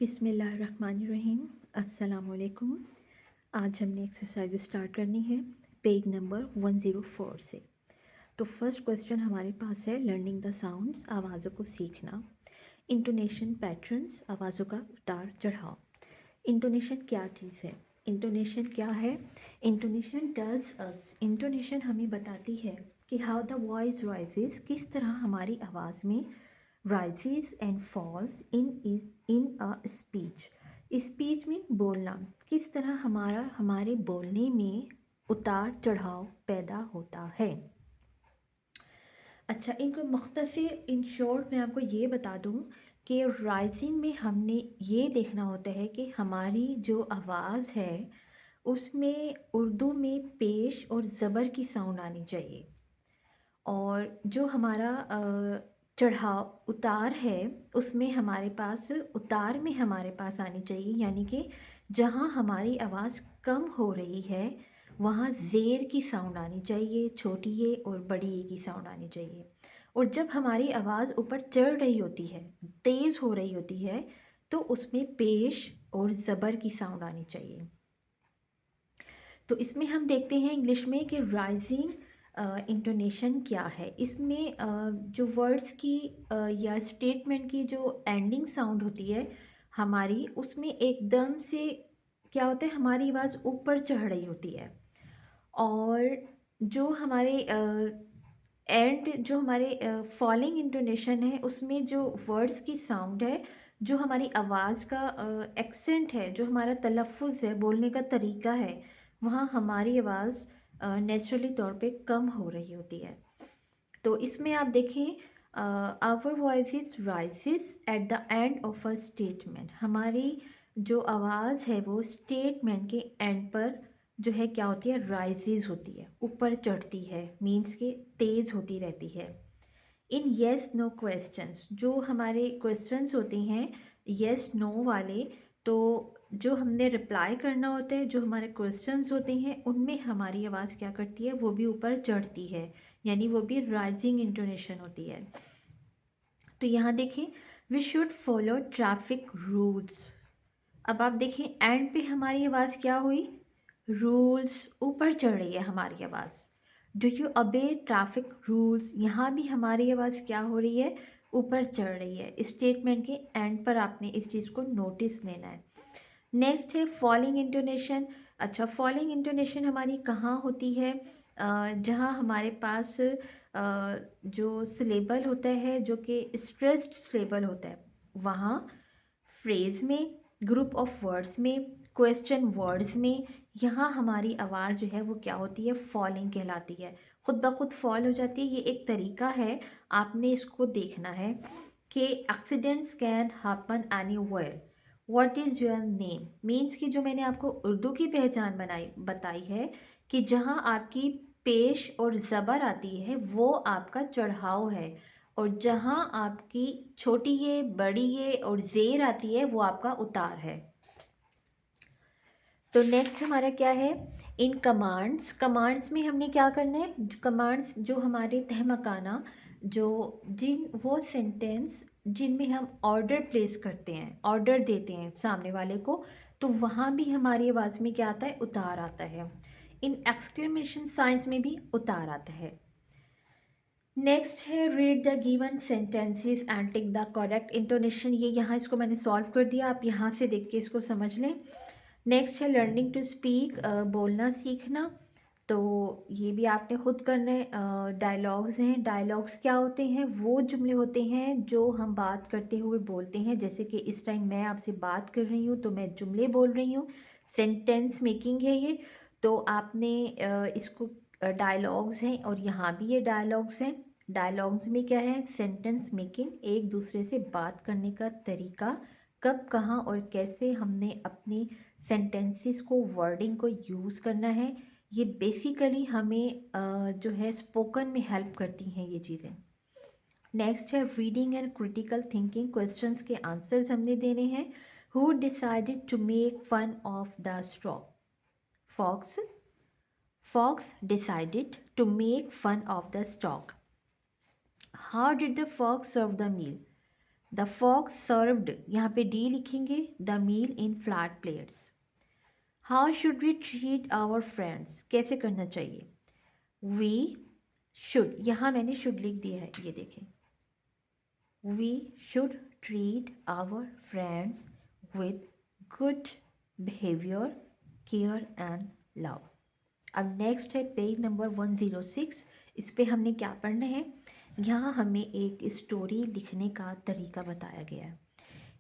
बिस्मिल्लाहिर्रहमानिर्रहीम। अस्सलाम वालेकुम। आज हमने एक्सरसाइज स्टार्ट करनी है पेज नंबर 104 से। तो फर्स्ट क्वेश्चन हमारे पास है लर्निंग द साउंड्स, आवाज़ों को सीखना। इंटोनेशन पैटर्न्स, आवाज़ों का उतार चढ़ाव। इंटोनेशन क्या चीज़ है? इंटोनेशन क्या है? इंटोनेशन डज अस, इंटोनेशन हमें बताती है कि हाउ द वॉइस राइजेस, किस तरह हमारी आवाज़ में rises and falls in a speech। Speech में बोलना, किस तरह हमारे बोलने में उतार चढ़ाव पैदा होता है। अच्छा, इनको मुख्तसर इन शॉर्ट मैं आपको ये बता दूं कि राइजिंग में हमने ये देखना होता है कि हमारी जो आवाज़ है उसमें उर्दू में पेश और ज़बर की साउंड आनी चाहिए, और जो हमारा चढ़ाव उतार है उसमें हमारे पास उतार में हमारे पास आनी चाहिए, यानी कि जहाँ हमारी आवाज़ कम हो रही है वहाँ ज़ेर की साउंड आनी चाहिए, छोटी ए और बड़ी ए की साउंड आनी चाहिए। और जब हमारी आवाज़ ऊपर चढ़ रही होती है, तेज़ हो रही होती है, तो उसमें पेश और ज़बर की साउंड आनी चाहिए। तो इसमें हम देखते हैं इंग्लिश में कि राइजिंग इंटोनेशन क्या है। इसमें जो वर्ड्स की या स्टेटमेंट की जो एंडिंग साउंड होती है हमारी, उसमें एकदम से क्या होता है, हमारी आवाज़ ऊपर चढ़ रही होती है, और जो हमारे एंड जो हमारे फॉलिंग इंटोनेशन है उसमें जो वर्ड्स की साउंड है, जो हमारी आवाज़ का एक्सेंट है, जो हमारा तलफ़ुज़ है, बोलने का तरीका है, वहाँ हमारी आवाज़ नेचुरली तौर पे कम हो रही होती है। तो इसमें आप देखें, our voice is rises at the end of a statement. हमारी जो आवाज़ है वो स्टेटमेंट के एंड पर जो है क्या होती है, राइजेस होती है, ऊपर चढ़ती है, मीन्स के तेज़ होती रहती है। इन येस नो क्वेश्चंस, जो हमारे क्वेश्चंस होते हैं येस नो वाले, तो जो हमने रिप्लाई करना होता है, जो हमारे क्वेश्चंस होते हैं उनमें हमारी आवाज़ क्या करती है, वो भी ऊपर चढ़ती है, यानी वो भी राइजिंग इंटोनेशन होती है। तो यहाँ देखें, we should follow traffic rules. अब आप देखें एंड पे हमारी आवाज़ क्या हुई, रूल्स, ऊपर चढ़ रही है हमारी आवाज़। डू यू अबे ट्रैफिक रूल्स, यहाँ भी हमारी आवाज़ क्या हो रही है, ऊपर चढ़ रही है। स्टेटमेंट के एंड पर आपने इस चीज़ को नोटिस लेना है। नेक्स्ट है फॉलिंग इंटोनेशन। अच्छा, फॉलिंग इंटोनेशन हमारी कहाँ होती है, जहाँ हमारे पास जो सिलेबल होता है जो कि स्ट्रेस्ड सिलेबल होता है, वहाँ फ्रेज में, ग्रुप ऑफ वर्ड्स में, क्वेश्चन वर्ड्स में, यहाँ हमारी आवाज़ जो है वो क्या होती है, फॉलिंग कहलाती है, खुद ब खुद फॉल हो जाती है। ये एक तरीका है, आपने इसको देखना है कि accidents can happen anywhere. What is your name means कि जो मैंने आपको उर्दू की पहचान बताई है कि जहाँ आपकी पेश और ज़बर आती है वो आपका चढ़ाव है, और जहाँ आपकी छोटी ये, बड़ी ये और ज़ेर आती है वो आपका उतार है। तो नेक्स्ट हमारा क्या है, इन कमांड्स। कमांड्स में हमने क्या करना है, कमांड्स जो हमारे तहमकाना, जो जिन वो सेंटेंस जिनमें हम ऑर्डर प्लेस करते हैं, ऑर्डर देते हैं सामने वाले को, तो वहाँ भी हमारी आवाज़ में क्या आता है, उतार आता है। इन एक्सक्लेमेशन साइंस में भी उतार आता है। नेक्स्ट है read the given sentences and take the correct intonation. ये यहाँ इसको मैंने सॉल्व कर दिया, आप यहाँ से देख के इसको समझ लें। नेक्स्ट है लर्निंग टू स्पीक, बोलना सीखना। तो ये भी आपने खुद करना है। डायलॉग्स हैं, डायलॉग्स क्या होते हैं, वो जुमले होते हैं जो हम बात करते हुए बोलते हैं। जैसे कि इस टाइम मैं आपसे बात कर रही हूँ तो मैं जुमले बोल रही हूँ, सेंटेंस मेकिंग है ये। तो आपने इसको डायलॉग्स हैं, और यहाँ भी ये डायलॉग्स हैं। डायलॉग्स में क्या है, सेंटेंस मेकिंग, एक दूसरे से बात करने का तरीका, कब कहाँ और कैसे हमने अपनी सेंटेंसेस को, वर्डिंग को यूज़ करना है। ये बेसिकली हमें जो है स्पोकन में हेल्प करती हैं ये चीज़ें। नेक्स्ट है reading and critical thinking, questions के आंसर्स हमने देने हैं। Who decided to make fun of the straw, fox. Fox decided to make fun of the stork. How did the fox serve the meal? The fox served, यहाँ पे D लिखेंगे, the meal in flat plates. How should we treat our friends, कैसे करना चाहिए। We should, यहाँ मैंने should लिख दिया है, ये देखें। We should treat our friends with good behaviour, care and love. अब नेक्स्ट है पेज नंबर 106। इस पे हमने क्या पढ़ना है, यहाँ हमें एक स्टोरी लिखने का तरीका बताया गया है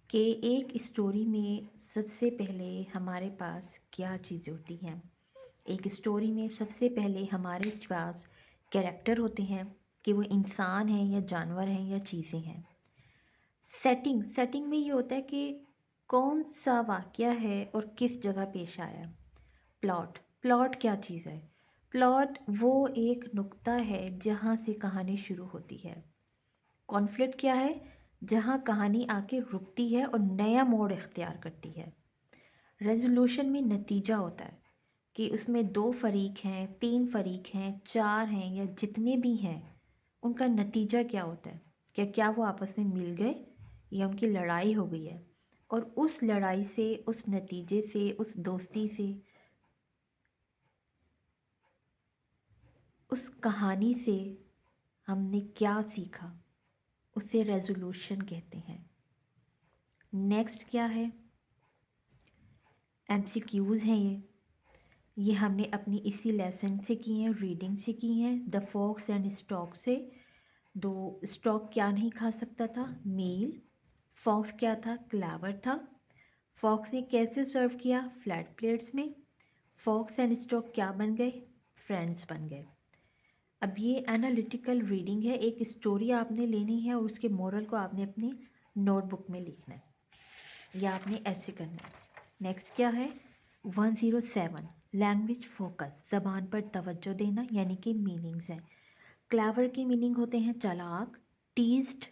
कि एक स्टोरी में सबसे पहले हमारे पास क्या चीज़ें होती हैं। एक स्टोरी में सबसे पहले हमारे पास कैरेक्टर होते हैं कि वो इंसान हैं या जानवर हैं या चीज़ें हैं। सेटिंग में ये होता है कि कौन सा वाक़या है और किस जगह पेश आया है। प्लॉट क्या चीज़ है। प्लॉट वो एक नुक्ता है जहाँ से कहानी शुरू होती है। कॉन्फ्लिक्ट क्या है, जहाँ कहानी आके रुकती है और नया मोड़ इख्तियार करती है। रेजोल्यूशन में नतीजा होता है कि उसमें 2 फरीक हैं, 3 फरीक हैं, 4 हैं या जितने भी हैं, उनका नतीजा क्या होता है। क्या वो आपस में मिल गए या उनकी लड़ाई हो गई है। और उस लड़ाई से, उस नतीजे से, उस दोस्ती से, उस कहानी से हमने क्या सीखा, उसे रेजोल्यूशन कहते हैं। नेक्स्ट क्या है, एमसीक्यूज़ हैं ये हमने अपनी इसी लेसन से की हैं, रीडिंग से की हैं। द फॉक्स एंड स्टॉक से, दो स्टॉक क्या नहीं खा सकता था, मील। फॉक्स क्या था, क्लैवर था। फॉक्स ने कैसे सर्व किया, फ्लैट प्लेट्स में। फॉक्स एंड स्टॉक क्या बन गए, फ्रेंड्स बन गए। अब ये एनालिटिकल रीडिंग है, एक स्टोरी आपने लेनी है और उसके मोरल को आपने अपनी नोटबुक में लिखना है या आपने ऐसे करना है। नेक्स्ट क्या है, 107 लैंग्वेज फोकस, ज़बान पर तवज्जो देना, यानी कि मीनिंग्स हैं। क्लेवर के मीनिंग होते हैं चालाक, टीज्ड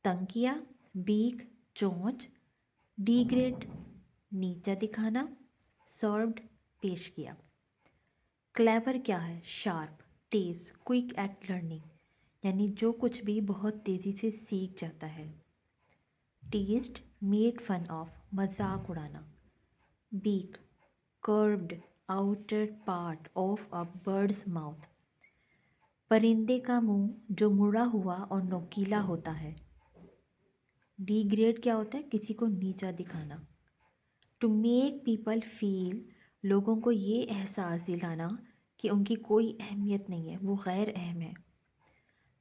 तंग किया, बीक चोंच, डिग्रेड नीचा दिखाना, सर्व्ड पेश किया। क्लेवर क्या है, शार्प तेज़, क्विक एट लर्निंग, यानी जो कुछ भी बहुत तेज़ी से सीख जाता है। टीज्ड मेड फन ऑफ, मजाक उड़ाना। Beak curved outer part of a bird's mouth, परिंदे का मुंह जो मुड़ा हुआ और नोकीला होता है। डिग्रेड क्या होता है, किसी को नीचा दिखाना। टू मेक पीपल फील, लोगों को ये एहसास दिलाना कि उनकी कोई अहमियत नहीं है, वो गैर अहम है।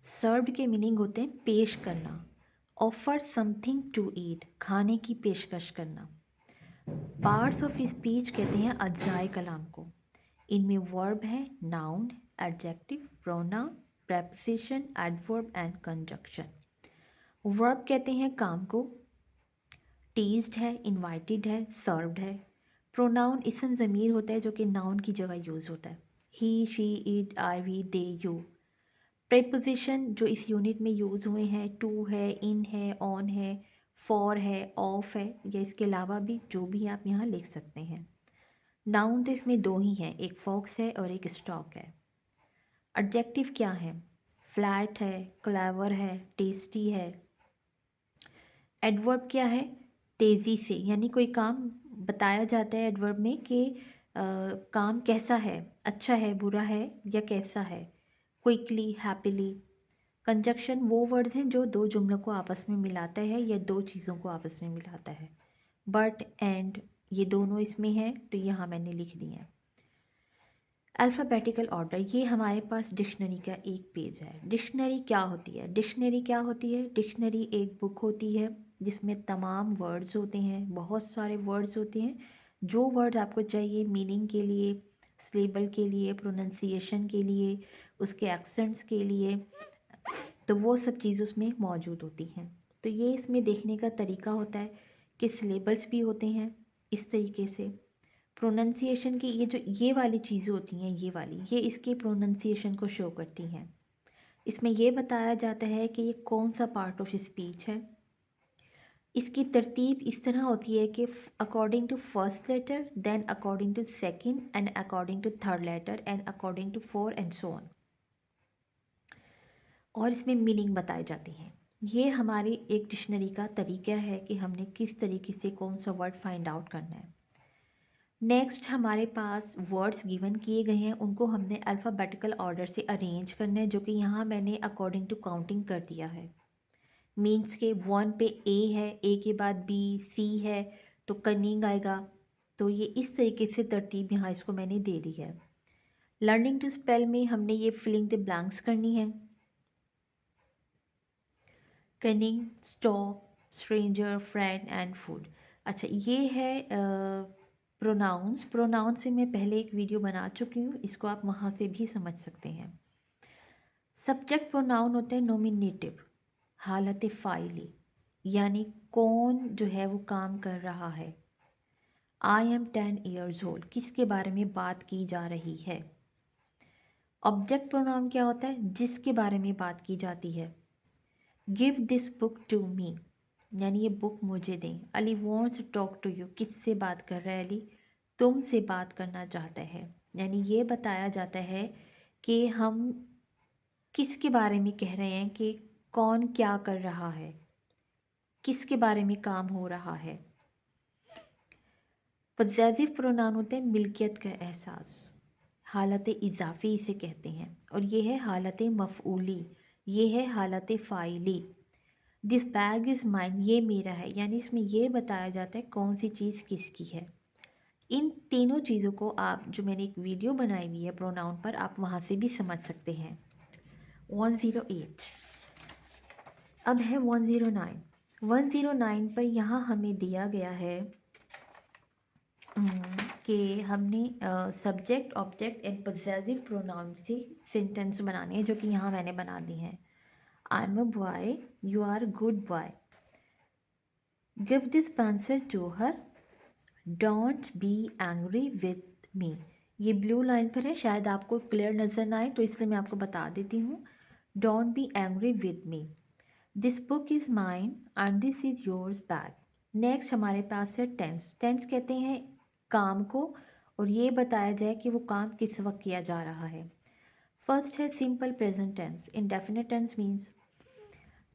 सर्व्ड के मीनिंग होते हैं पेश करना। ऑफर समथिंग टू ईट, खाने की पेशकश करना। पार्ट्स ऑफ स्पीच कहते हैं अज्जाए कलाम को। इनमें वर्ब है, noun, adjective, pronoun, preposition, adverb and conjunction. Verb कहते हैं काम को, टीज्ड है, इनवाइटेड है, सर्व्ड है। प्रोनाउन इसम ज़मीर होता है जो कि नाउन की जगह यूज़ होता है, he she it I we they you. Preposition जो इस यूनिट में यूज़ हुए हैं, टू है, इन है, ऑन है, फॉर है, ऑफ है, या इसके अलावा भी जो भी आप यहाँ लिख सकते हैं। नाउन तो इसमें 2 ही हैं, एक फॉक्स है और एक स्टॉक है। एडजेक्टिव क्या है, फ्लैट है, क्लेवर है, टेस्टी है। एडवर्ब क्या है, तेज़ी से, यानी कोई काम बताया जाता है एडवर्ब में कि काम कैसा है, अच्छा है, बुरा है या कैसा है। Quickly, happily. कंजक्शन वो वर्ड्स हैं जो 2 जुमलों को आपस में मिलाता है या 2 चीज़ों को आपस में मिलाता है। बट एंड ये दोनों इसमें हैं तो यहाँ मैंने लिख दिए हैं। अल्फ़ाबेटिकल ऑर्डर, ये हमारे पास डिक्शनरी का एक पेज है। डिक्शनरी क्या होती है, डिक्शनरी क्या होती है, डिक्शनरी एक बुक होती है जिसमें तमाम वर्ड्स होते हैं, बहुत सारे वर्ड्स होते हैं। जो वर्ड आपको चाहिए मीनिंग के लिए, सिलेबल के लिए, प्रोनंसिएशन के लिए, उसके एक्सेंट्स के लिए, तो वो सब चीज़ उसमें मौजूद होती हैं। तो ये इसमें देखने का तरीका होता है कि सिलेबल्स भी होते हैं इस तरीके से। प्रोनंसिएशन की ये वाली चीज़ें होती हैं, ये इसके प्रोनंसिएशन को शो करती हैं। इसमें ये बताया जाता है कि ये कौन सा पार्ट ऑफ स्पीच है। इसकी तरतीब इस तरह होती है कि according to first letter, then according to second and according to third letter and according to four and so on. और इसमें मीनिंग बताई जाती हैं। ये हमारी एक डिक्शनरी का तरीका है कि हमने किस तरीके से कौन सा वर्ड फाइंड आउट करना है। नेक्स्ट हमारे पास वर्ड्स गिवन किए गए हैं, उनको हमने अल्फ़ाबेटिकल ऑर्डर से अरेंज करना है, जो कि यहाँ मैंने अकॉर्डिंग टू काउंटिंग कर दिया है। मीन्स के 1 पे ए है, ए के बाद बी, सी है, तो कनिंग आएगा। तो ये इस तरीके से तरतीब यहाँ इसको मैंने दे दी है। लर्निंग टू स्पेल में हमने ये फिलिंग द ब्लैंक्स करनी है। Cunning, stock, stranger, friend and food. अच्छा, ये है प्रोनाउंस। प्रोनाउंस से मैं पहले एक वीडियो बना चुकी हूँ, इसको आप वहाँ से भी समझ सकते हैं। सब्जेक्ट प्रोनाउन होते हैं नोमिनेटिव, हालत फ़ाइली, यानी कौन जो है वो काम कर रहा है। आई एम 10 years old, किसके बारे में बात की जा रही है। ऑब्जेक्ट प्रोनाउन क्या होता है, जिसके बारे में बात की जाती है। Give this book to me, यानी ये बुक मुझे दें। Ali wants to talk to you, किससे बात कर रहा है अली, तुमसे बात करना चाहता है। यानी ये बताया जाता है कि हम किसके बारे में कह रहे हैं, कि कौन क्या कर रहा है, किसके बारे में काम हो रहा है। पॉसेसिव प्रोनाउन होते हैं मिल्कियत का एहसास, हालत इजाफ़ी इसे कहते हैं। और ये है हालत मफ़ऊली, ये है हालत फ़ाइली। दिस बैग इज़ माइन, ये मेरा है, यानी इसमें ये बताया जाता है कौन सी चीज़ किसकी है। इन तीनों चीज़ों को आप, जो मैंने एक वीडियो बनाई हुई है प्रोनाउन पर, आप वहाँ से भी समझ सकते हैं। 108। अब है 109। 109 पर यहाँ हमें दिया गया है कि हमने subject, object and possessive pronoun से सेंटेंस बनाने हैं, जो कि यहाँ मैंने बना दी हैं। I am a boy, you are good boy. Give this pencil to her, don't be angry with me. ये ब्लू लाइन पर है, शायद आपको क्लियर नज़र ना आए, तो इसलिए मैं आपको बता देती हूँ। Don't be angry with me, this book is mine and this is yours bag. Next हमारे पास है टेंस। टेंस कहते हैं काम को, और ये बताया जाए कि वो काम किस वक्त किया जा रहा है। फर्स्ट है simple present tense. Indefinite tense means,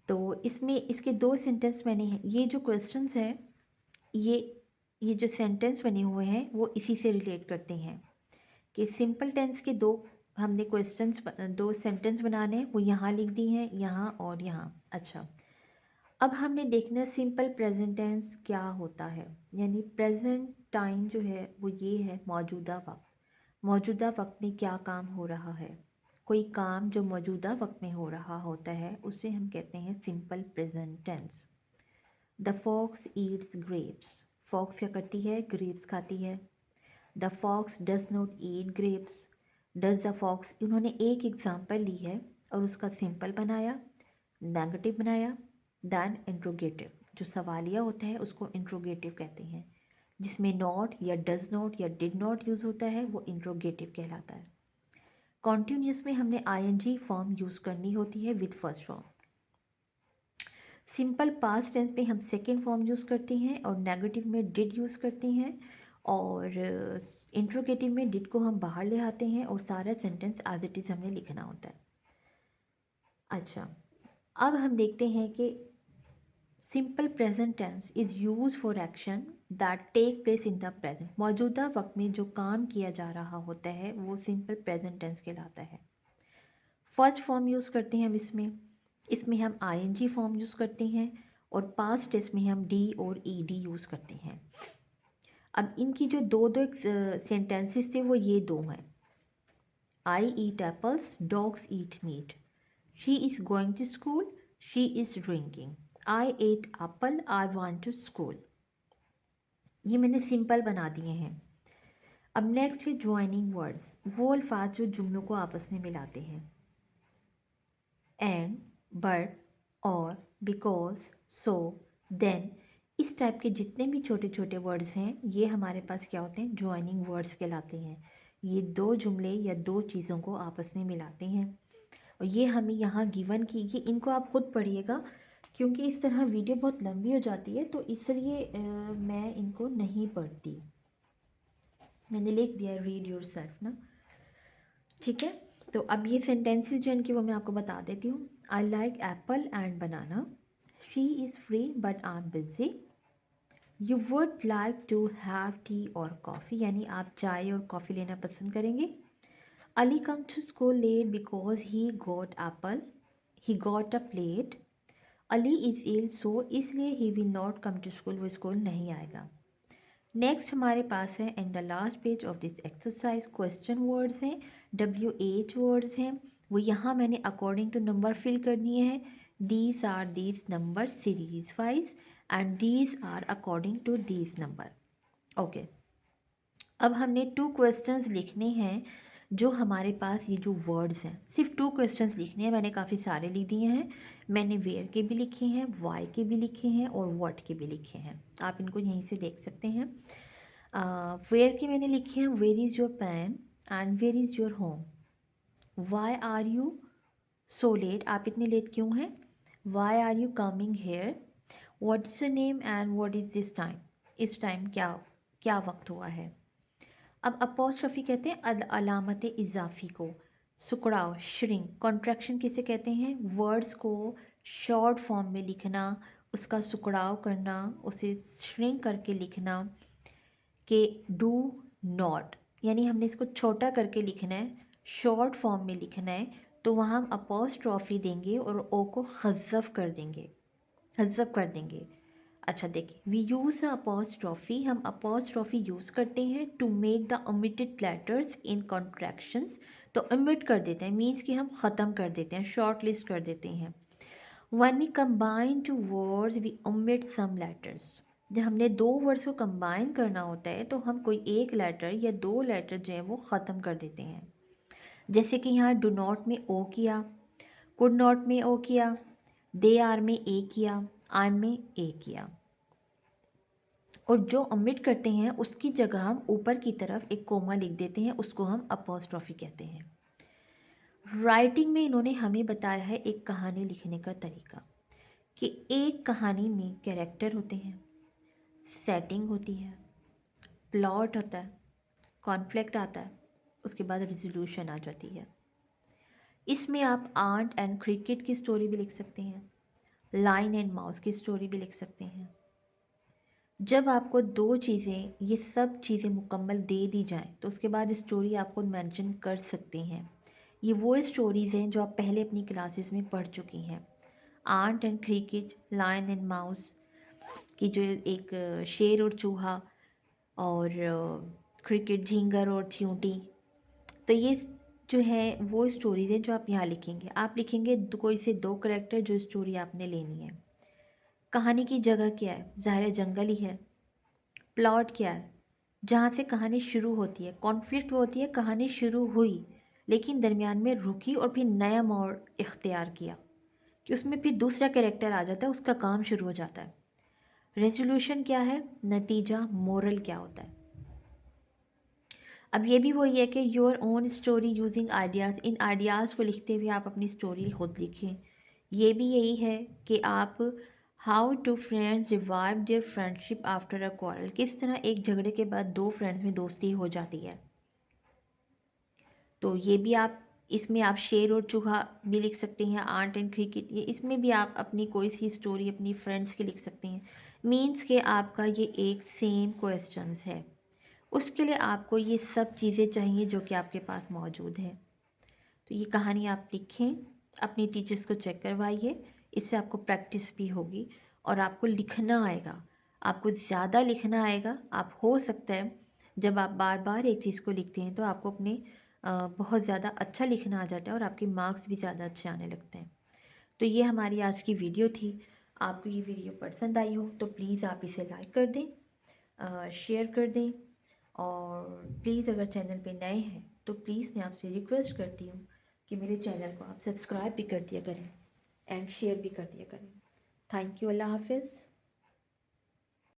तो इसमें इसके दो सेंटेंस मैंने हैं। ये जो क्वेश्चंस हैं, ये ये जो सेंटेंस बने हुए हैं वो इसी से रिलेट करते हैं कि सिंपल टेंस के दो हमने क्वेश्चंस, दो सेंटेंस बनाने हैं, वो यहाँ लिख दी हैं, यहाँ और यहाँ। अच्छा, अब हमने देखना है सिंपल प्रेजेंट टेंस क्या होता है। यानी प्रेजेंट टाइम जो है वो ये है मौजूदा वक्त। मौजूदा वक्त में क्या काम हो रहा है, कोई काम जो मौजूदा वक्त में हो रहा होता है, उसे हम कहते हैं simple present tense. The fox eats grapes, fox क्या करती है, ग्रेप्स खाती है। The fox does not eat grapes, does the fox. उन्होंने एक एग्जाम्पल ली है और उसका सिंपल बनाया, नेगेटिव बनाया। दैन इंट्रोगेटिव, जो सवालिया होता है उसको इंट्रोगेटिव कहते हैं। जिसमें नॉट या डज नॉट या डिड नॉट यूज़ होता है वो इंट्रोगेटिव कहलाता है। कॉन्टिन्यूस में हमने आईएनजी फॉर्म यूज़ करनी होती है with first form. Simple past tense में हम सेकेंड फॉर्म यूज़ करते हैं और नेगेटिव में डिड यूज़ करते हैं, और इंट्रोगेटिव में डिड को हम बाहर ले आते हैं और सारा सेंटेंस एज इट इज़ हमने लिखना होता है। अच्छा, अब हम देखते हैं कि simple present tense is use for action that take place in the present. मौजूदा वक्त में जो काम किया जा रहा होता है वो सिंपल प्रेजेंट टेंस कहलाता है। फर्स्ट फॉर्म यूज़ करते हैं हम इसमें, इसमें हम आईएनजी फॉर्म यूज़ करते हैं, और पास्ट टेंस में हम डी और ईडी यूज़ करते हैं। अब इनकी जो दो दो सेंटेंसेस थे वो ये दो हैं। I eat apples, dogs eat meat. She is going to school, she is drinking. I ate apple, I want to school. ये मैंने सिंपल बना दिए हैं। अब नेक्स्ट है ज्वाइनिंग वर्ड्स, वो अल्फाज जो जुमलों को आपस में मिलाते हैं। एंड, बट, और, बिकॉज, सो, देन, इस टाइप के जितने भी छोटे छोटे वर्ड्स हैं ये हमारे पास क्या होते हैं, ज्वाइनिंग वर्ड्स कहलाते हैं। ये दो जुमले या दो चीज़ों को आपस में मिलाते हैं, और ये हमें यहाँ गिवन की, ये इनको आप खुद पढ़िएगा क्योंकि इस तरह वीडियो बहुत लंबी हो जाती है, तो इसलिए मैं इनको नहीं पढ़ती। मैंने लिख दिया रीड योर सेल्फ ना, ठीक है। तो अब ये सेंटेंसेस जो इनकी वो मैं आपको बता देती हूँ। I like apple and banana. She is free but I am busy. You would like to have tea और कॉफ़ी, यानी आप चाय और कॉफ़ी लेना पसंद करेंगे। Ali come to school late because he got a plate. Ali is ill so इसलिए he will not come to school, वो स्कूल नहीं आएगा। नेक्स्ट हमारे पास है in the last page of this exercise question words हैं, WH वर्ड्स हैं, वो यहाँ मैंने अकॉर्डिंग टू नंबर फिल कर दिए हैं। These are these number series wise and these are according to these number. Okay, अब हमने 2 क्वेश्चंस लिखने हैं। जो हमारे पास ये जो वर्ड्स हैं, सिर्फ 2 क्वेश्चंस लिखने हैं। मैंने काफ़ी सारे लिख दिए हैं। मैंने वेयर के भी लिखे हैं, वाई के भी लिखे हैं और व्हाट के भी लिखे हैं। आप इनको यहीं से देख सकते हैं। वेयर के मैंने लिखे हैं, where is your pen and where is your home. Why are you so late, आप इतने लेट क्यों हैं। Why are you coming here. What is your name and what is this time, इस टाइम क्या क्या वक्त हुआ है। अब अपोस्ट्रफी कहते हैं अलामत इजाफी को। सुकड़ाव श्रिंक, कॉन्ट्रैक्शन किसे कहते हैं, वर्ड्स को शॉर्ट फॉर्म में लिखना, उसका सुकड़ाव करना, उसे श्रिंक करके लिखना। कि डू नॉट, यानी हमने इसको छोटा करके लिखना है, शॉर्ट फॉर्म में लिखना है, तो वहाँ हम अपोस्ट्रॉफी देंगे और ओ को हज़फ कर देंगे, हज़फ कर देंगे। अच्छा देखिए, वी यूज़ अपोस्ट्रॉफी, हम अपोस्ट्रॉफी यूज़ करते हैं to make the omitted letters in contractions. तो ओमिट कर देते हैं मीन्स कि हम ख़त्म कर देते हैं, शॉर्ट लिस्ट कर देते हैं। When we combine two words, we omit some letters. जब हमने 2 वर्ड्स को कंबाइन करना होता है तो हम कोई एक लेटर या 2 लेटर जो है वो ख़त्म कर देते हैं। जैसे कि यहाँ डू नॉट में ओ किया, कुड नॉट में ओ किया, दे आर में ए किया, आई में ए किया। और जो ओमिट करते हैं उसकी जगह हम ऊपर की तरफ एक कोमा लिख देते हैं, उसको हम अपोस्ट्रॉफी कहते हैं। राइटिंग में इन्होंने हमें बताया है एक कहानी लिखने का तरीका, कि एक कहानी में कैरेक्टर होते हैं, सेटिंग होती है, प्लॉट होता है, कॉन्फ्लिक्ट आता है, उसके बाद रिजोल्यूशन आ जाती है। इसमें आप आंट एंड क्रिकेट की स्टोरी भी लिख सकते हैं, लाइन एंड माउस की स्टोरी भी लिख सकते हैं। जब आपको 2 चीज़ें, ये सब चीज़ें मुकम्मल दे दी जाएं तो उसके बाद स्टोरी आपको मेंशन कर सकते हैं। ये वो स्टोरीज़ हैं जो आप पहले अपनी क्लासेस में पढ़ चुकी हैं। Ant and cricket, lion and mouse की जो एक शेर और चूहा, और क्रिकेट झींगर और चींटी। तो ये जो है वो स्टोरीज़ हैं जो आप यहाँ लिखेंगे। आप लिखेंगे कोई से 2 करेक्टर जो स्टोरी आपने लेनी है। कहानी की जगह क्या है, ज़ाहिर है जंगल ही है। प्लॉट क्या है, जहाँ से कहानी शुरू होती है। कॉन्फ्लिक्ट वो होती है कहानी शुरू हुई लेकिन दरमियान में रुकी और फिर नया मोड़ इख्तियार किया, कि उसमें फिर दूसरा कैरेक्टर आ जाता है, उसका काम शुरू हो जाता है। रेजोल्यूशन क्या है, नतीजा, मोरल क्या होता है। अब ये भी वही है कि your own story using ideas, in ideas को लिखते हुए आप अपनी स्टोरी खुद लिखें। ये भी यही है कि आप how to friends revive their friendship after a quarrel, किस तरह एक झगड़े के बाद 2 फ्रेंड्स में दोस्ती हो जाती है। तो ये भी आप, इसमें आप शेर और चूहा भी लिख सकते हैं, आर्ट एंड क्रिकेट, ये इसमें भी आप अपनी कोई सी स्टोरी अपनी फ्रेंड्स की लिख सकते हैं। मीन्स के आपका ये एक सेम क्वेश्चंस है, उसके लिए आपको ये सब चीज़ें चाहिए जो कि आपके पास मौजूद हैं। तो ये कहानी आप लिखें, अपनी टीचर्स को चेक करवाइए, इससे आपको प्रैक्टिस भी होगी और आपको लिखना आएगा, आपको ज़्यादा लिखना आएगा। आप हो सकता है जब आप बार बार एक चीज़ को लिखते हैं तो आपको अपने बहुत ज़्यादा अच्छा लिखना आ जाता है और आपके मार्क्स भी ज़्यादा अच्छे आने लगते हैं। तो ये हमारी आज की वीडियो थी। आपको ये वीडियो पसंद आई हो तो प्लीज़ आप इसे लाइक कर दें, शेयर कर दें, और प्लीज़ अगर चैनल पे नए हैं तो प्लीज़ मैं आपसे रिक्वेस्ट करती हूँ कि मेरे चैनल को आप सब्सक्राइब भी कर दिया करें एंड शेयर भी कर दिया करें। थैंक यू, अल्लाह हाफिज़।